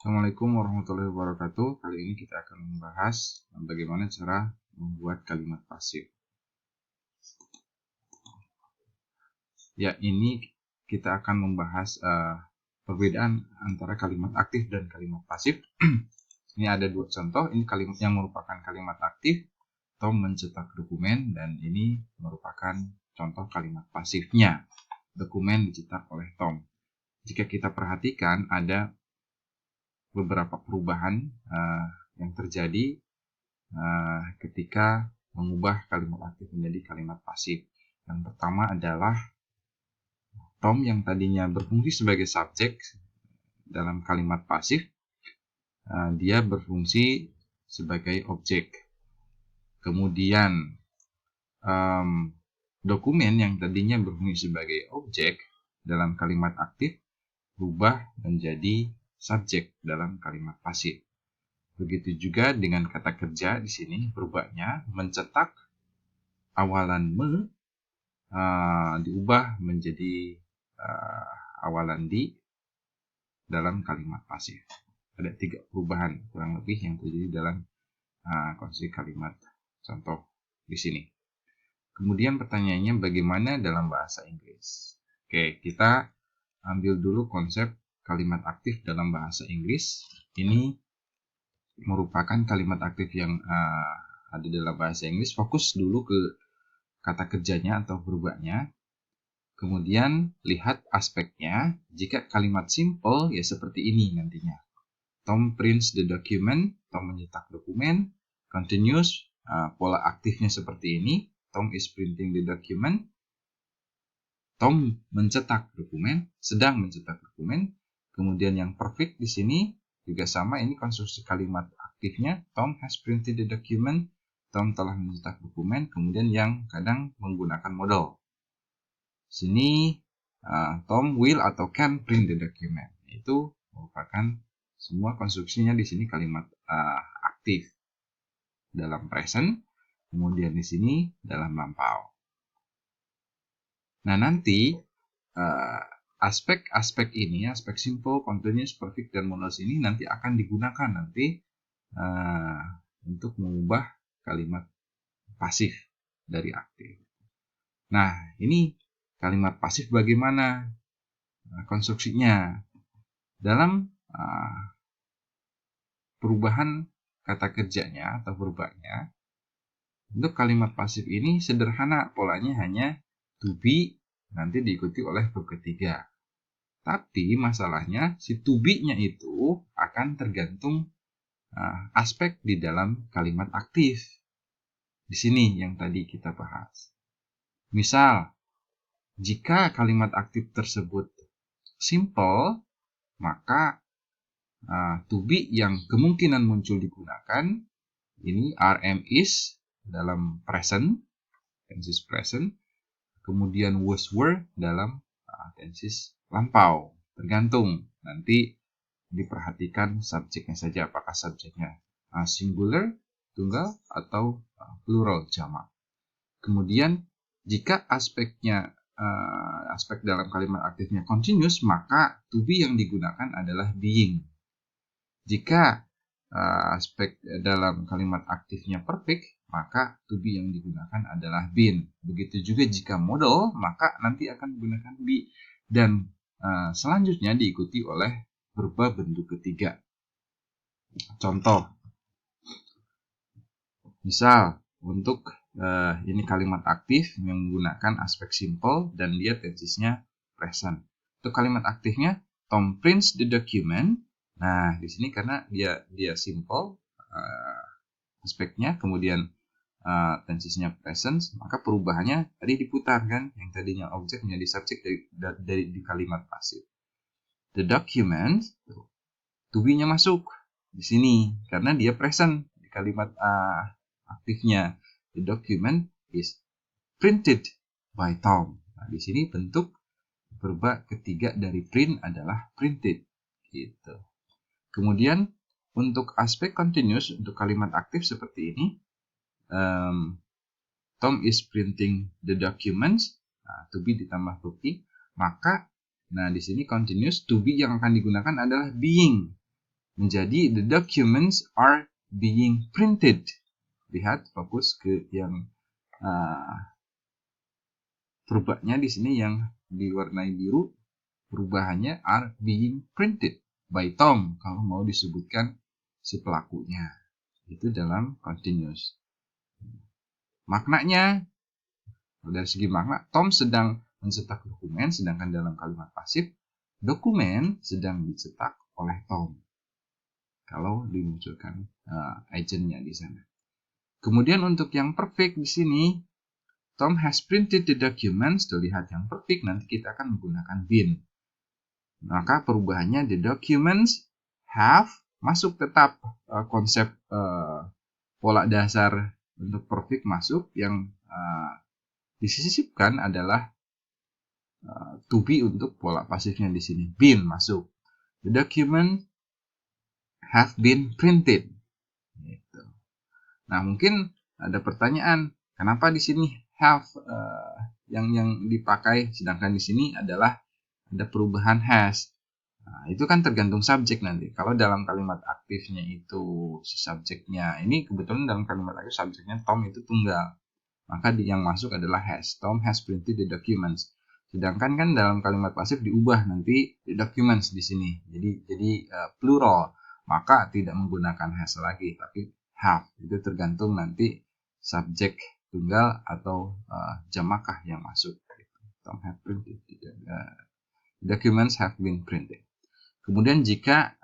Assalamualaikum warahmatullahi wabarakatuh. Kali ini kita akan membahas bagaimana cara membuat kalimat pasif. Ya, ini kita akan membahas perbedaan antara kalimat aktif dan kalimat pasif. Ini ada dua contoh. Ini kalimat yang merupakan kalimat aktif, Tom mencetak dokumen, dan ini merupakan contoh kalimat pasifnya. Dokumen dicetak oleh Tom. Jika kita perhatikan, ada beberapa perubahan yang terjadi ketika mengubah kalimat aktif menjadi kalimat pasif. Yang pertama adalah Tom yang tadinya berfungsi sebagai subjek dalam kalimat pasif, dia berfungsi sebagai objek. Kemudian dokumen yang tadinya berfungsi sebagai objek dalam kalimat aktif berubah menjadi subjek dalam kalimat pasif. Begitu juga dengan kata kerja di sini berubahnya mencetak awalan diubah menjadi awalan di dalam kalimat pasif. Ada 3 perubahan kurang lebih yang terjadi dalam konstruksi kalimat contoh di sini. Kemudian pertanyaannya bagaimana dalam bahasa Inggris? Oke, kita ambil dulu konsep kalimat aktif dalam bahasa Inggris. Ini merupakan kalimat aktif yang ada dalam bahasa Inggris. Fokus dulu ke kata kerjanya atau berubahnya. Kemudian lihat aspeknya. Jika kalimat simple ya seperti ini nantinya. Tom prints the document. Tom mencetak dokumen. Continuous, pola aktifnya seperti ini. Tom is printing the document. Tom mencetak dokumen, sedang mencetak dokumen. Kemudian yang perfect di sini juga sama, ini konstruksi kalimat aktifnya. Tom has printed the document. Tom telah mencetak dokumen. Kemudian yang kadang menggunakan modal. Sini Tom will atau can print the document. Itu merupakan semua konstruksinya di sini kalimat aktif dalam present. Kemudian di sini dalam lampau. Nah, nanti aspek-aspek ini, aspek simple, continuous, perfect, dan modal ini nanti akan digunakan nanti untuk mengubah kalimat pasif dari aktif. Nah, ini kalimat pasif bagaimana konstruksinya? Dalam perubahan kata kerjanya atau berubahnya, untuk kalimat pasif ini sederhana, polanya hanya to be nanti diikuti oleh verb ketiga. Tapi masalahnya si to be-nya itu akan tergantung aspek di dalam kalimat aktif. Di sini yang tadi kita bahas. Misal, jika kalimat aktif tersebut simple, maka to be yang kemungkinan muncul digunakan ini RM is dalam present, tenses present, kemudian was were dalam tenses lampau. Tergantung, nanti diperhatikan subjeknya saja, apakah subjeknya singular, tunggal, atau plural, jamak. Kemudian jika aspek dalam kalimat aktifnya continuous, maka to be yang digunakan adalah being. Jika aspek dalam kalimat aktifnya perfect, maka to be yang digunakan adalah been. Begitu juga jika modal, maka nanti akan menggunakan be. Dan selanjutnya diikuti oleh verba bentuk ketiga. Contoh, misal untuk ini kalimat aktif yang menggunakan aspek simple dan dia tensesnya present. Untuk kalimat aktifnya, Tom prints the document. Nah, di sini karena dia simple aspeknya, kemudian tensesnya present, maka perubahannya tadi diputar kan, yang tadinya objek menjadi subjek dari di kalimat pasif. The document, to be-nya masuk di sini karena dia present di kalimat aktifnya. The document is printed by Tom. Nah, di sini bentuk verba ketiga dari print adalah printed gitu. Kemudian untuk aspek continuous untuk kalimat aktif seperti ini, Tom is printing the documents, to be ditambah verb maka di sini continuous to be yang akan digunakan adalah being. menjadi the documents are being printed. Lihat, fokus ke yang perubahannya di sini yang diwarnai biru. Perubahannya are being printed by Tom kalau mau disebutkan si pelakunya. Itu dalam continuous. Maknanya, dari segi makna, Tom sedang mencetak dokumen, sedangkan dalam kalimat pasif, dokumen sedang dicetak oleh Tom. Kalau dimunculkan agentnya di sana. Kemudian untuk yang perfect di sini, Tom has printed the documents. Terlihat yang perfect, nanti kita akan menggunakan been. Maka perubahannya the documents have, masuk tetap konsep pola dasar untuk perfect masuk, yang disisipkan adalah to be untuk pola pasifnya di sini. Been masuk. The document have been printed. Gitu. Nah, mungkin ada pertanyaan, kenapa di sini have yang dipakai, sedangkan di sini adalah ada perubahan has. Nah, itu kan tergantung subjek nanti. Kalau dalam kalimat aktifnya itu si subjeknya, ini kebetulan dalam kalimat aktif subjeknya Tom itu tunggal, maka yang masuk adalah has. Tom has printed the documents. Sedangkan kan dalam kalimat pasif diubah nanti the documents di sini. Jadi plural, maka tidak menggunakan has lagi, tapi have. Itu tergantung nanti subjek tunggal atau jamakah yang masuk. Tom has printed documents have been printed. Kemudian jika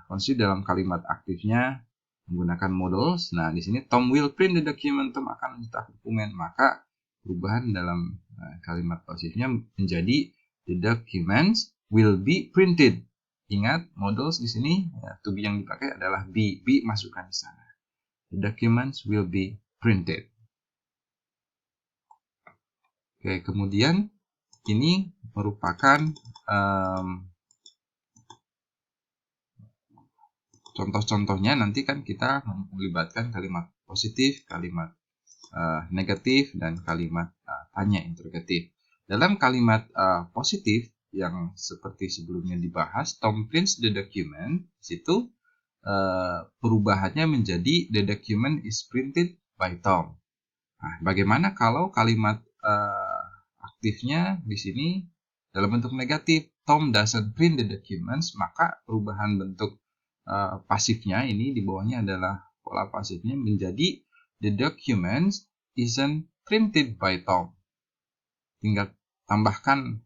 konsep dalam kalimat aktifnya menggunakan modals, nah di sini Tom will print the document, Tom akan mencetak dokumen, maka perubahan dalam kalimat pasifnya menjadi the documents will be printed. Ingat, modals di sini to be yang dipakai adalah be masukkan di sana. The documents will be printed. Oke, kemudian ini merupakan contoh-contohnya. Nanti kan kita melibatkan kalimat positif, kalimat negatif, dan kalimat tanya interrogatif. Dalam kalimat positif yang seperti sebelumnya dibahas, Tom prints the document, situ perubahannya menjadi the document is printed by Tom. Nah, bagaimana kalau kalimat aktifnya di sini dalam bentuk negatif, Tom doesn't print the documents, maka perubahan bentuk pasifnya ini di bawahnya adalah pola pasifnya menjadi the documents isn't printed by Tom. Tinggal tambahkan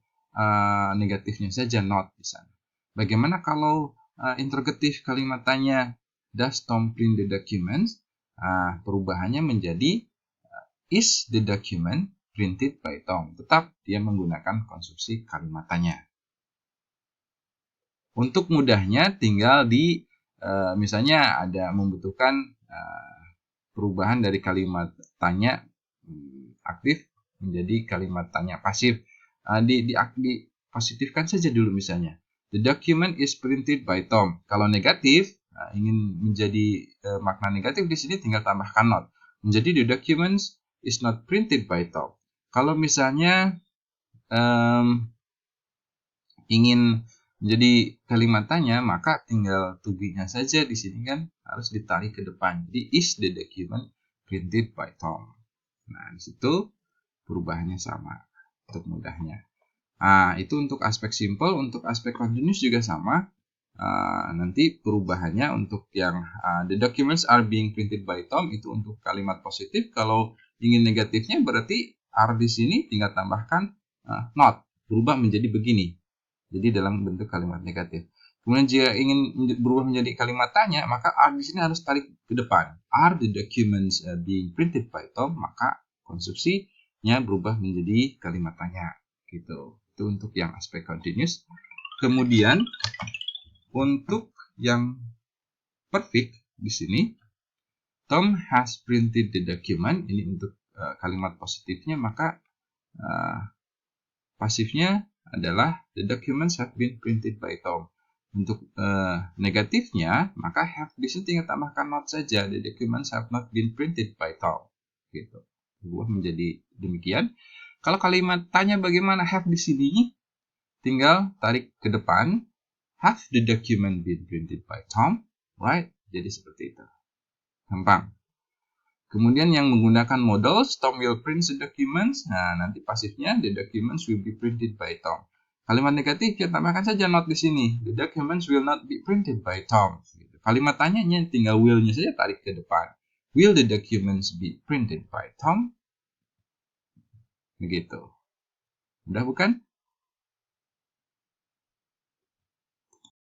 negatifnya saja, not di sana. Bagaimana kalau interrogatif kalimat tanya, does Tom print the documents? Perubahannya menjadi is the document printed by Tom. Tetap dia menggunakan konstruksi kalimat tanya. Untuk mudahnya tinggal di misalnya ada membutuhkan perubahan dari kalimat tanya aktif menjadi kalimat tanya pasif. Positifkan saja dulu misalnya. The document is printed by Tom. Kalau negatif, ingin menjadi makna negatif di sini tinggal tambahkan not. Menjadi the document is not printed by Tom. Kalau misalnya ingin menjadi kalimat tanya, maka tinggal to be-nya saja di sini kan harus ditarik ke depan. Jadi is the document printed by Tom. Nah, di situ perubahannya sama untuk mudahnya. Itu untuk aspek simple. Untuk aspek continuous juga sama. Nanti perubahannya untuk yang the documents are being printed by Tom itu untuk kalimat positif. Kalau ingin negatifnya berarti are di sini tinggal tambahkan not, berubah menjadi begini. Jadi dalam bentuk kalimat negatif. Kemudian jika ingin berubah menjadi kalimat tanya, maka are di sini harus tarik ke depan. Are the documents being printed by Tom? Maka konstruksinya berubah menjadi kalimat tanya. Gitu. Itu untuk yang aspek continuous. Kemudian untuk yang perfect di sini, Tom has printed the document. Ini untuk kalimat positifnya, maka pasifnya adalah the documents have been printed by Tom. Untuk negatifnya, maka have di sini tinggal tambahkan not saja. The documents have not been printed by Tom. Gitu. Berubah menjadi demikian. Kalau kalimat tanya bagaimana have di sini, tinggal tarik ke depan. Have the document been printed by Tom? Right? Jadi seperti itu. Gampang. Kemudian yang menggunakan modals, Tom will print the documents. Nah, nanti pasifnya, the documents will be printed by Tom. Kalimat negatif, kita tambahkan saja not di sini. The documents will not be printed by Tom. Kalimat tanyanya tinggal will-nya saja tarik ke depan. Will the documents be printed by Tom? Begitu. Mudah bukan?